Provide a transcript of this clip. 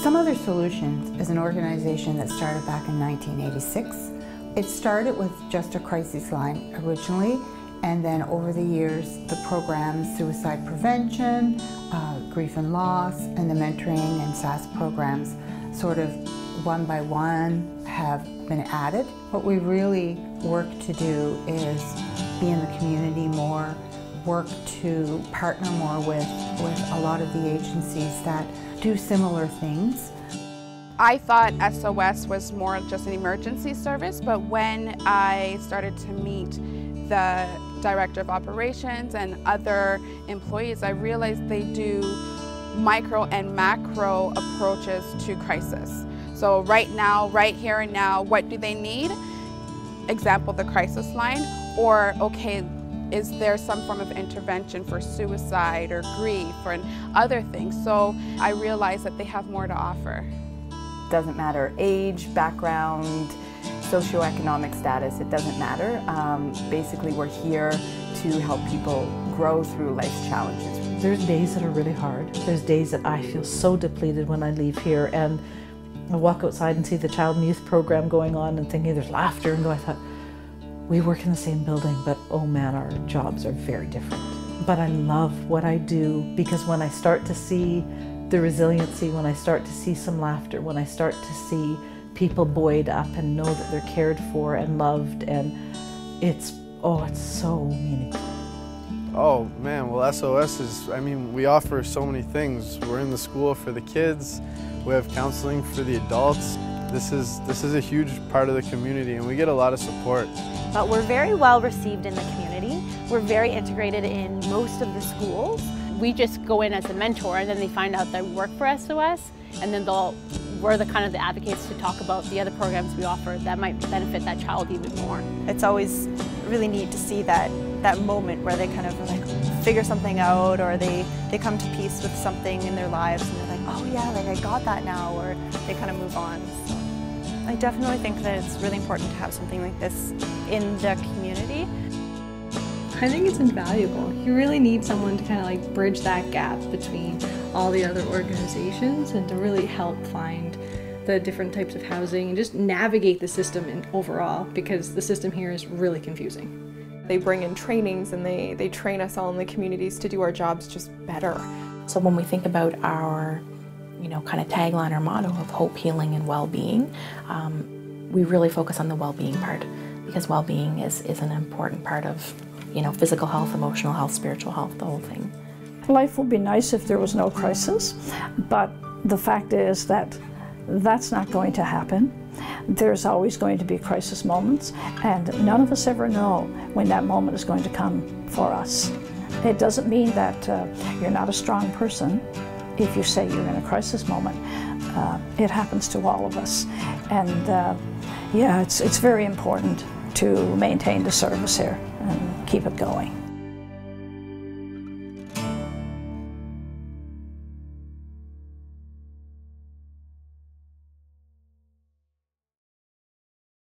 Some Other Solutions is an organization that started back in 1986. It started with just a crisis line originally, and then over the years the programs, suicide prevention, grief and loss, and the mentoring and SOS programs sort of one by one have been added. What we really work to do is be in the community more, work to partner more with a lot of the agencies that do similar things. I thought SOS was more just an emergency service, but when I started to meet the Director of Operations and other employees, I realized they do micro and macro approaches to crisis. So right now, right here and now, what do they need? Example, the crisis line, or okay, is there some form of intervention for suicide or grief or other things? So I realized that they have more to offer. Doesn't matter age, background, socioeconomic status, it doesn't matter. Basically, we're here to help people grow through life's challenges. There's days that are really hard. There's days that I feel so depleted when I leave here, and I walk outside and see the child and youth program going on and thinking there's laughter, and I thought, we work in the same building, but oh man, our jobs are very different. But I love what I do, because when I start to see the resiliency, when I start to see some laughter, when I start to see people buoyed up and know that they're cared for and loved, and it's so meaningful. Oh man, well SOS is, we offer so many things. We're in the school for the kids, we have counseling for the adults. This is a huge part of the community, and we get a lot of support. But we're very well received in the community. We're very integrated in most of the schools. We just go in as a mentor, and then they find out that we work for SOS, and then we're the advocates to talk about the other programs we offer that might benefit that child even more. It's always really neat to see that moment where they kind of like figure something out, or they come to peace with something in their lives, and they're like, oh yeah, like I got that now, or they kind of move on. So I definitely think that it's really important to have something like this in the community. I think it's invaluable. You really need someone to kind of like bridge that gap between all the other organizations and to really help find the different types of housing and just navigate the system overall, because the system here is really confusing. They bring in trainings, and they train us all in the communities to do our jobs just better. So when we think about our kind of tagline or motto of hope, healing, and well-being, we really focus on the well-being part, because well-being is an important part of physical health, emotional health, spiritual health, the whole thing. Life would be nice if there was no crisis, but the fact is that that's not going to happen. There's always going to be crisis moments, and none of us ever know when that moment is going to come for us. It doesn't mean that you're not a strong person if you say you're in a crisis moment. It happens to all of us, and yeah, it's very important to maintain the service here and keep it going.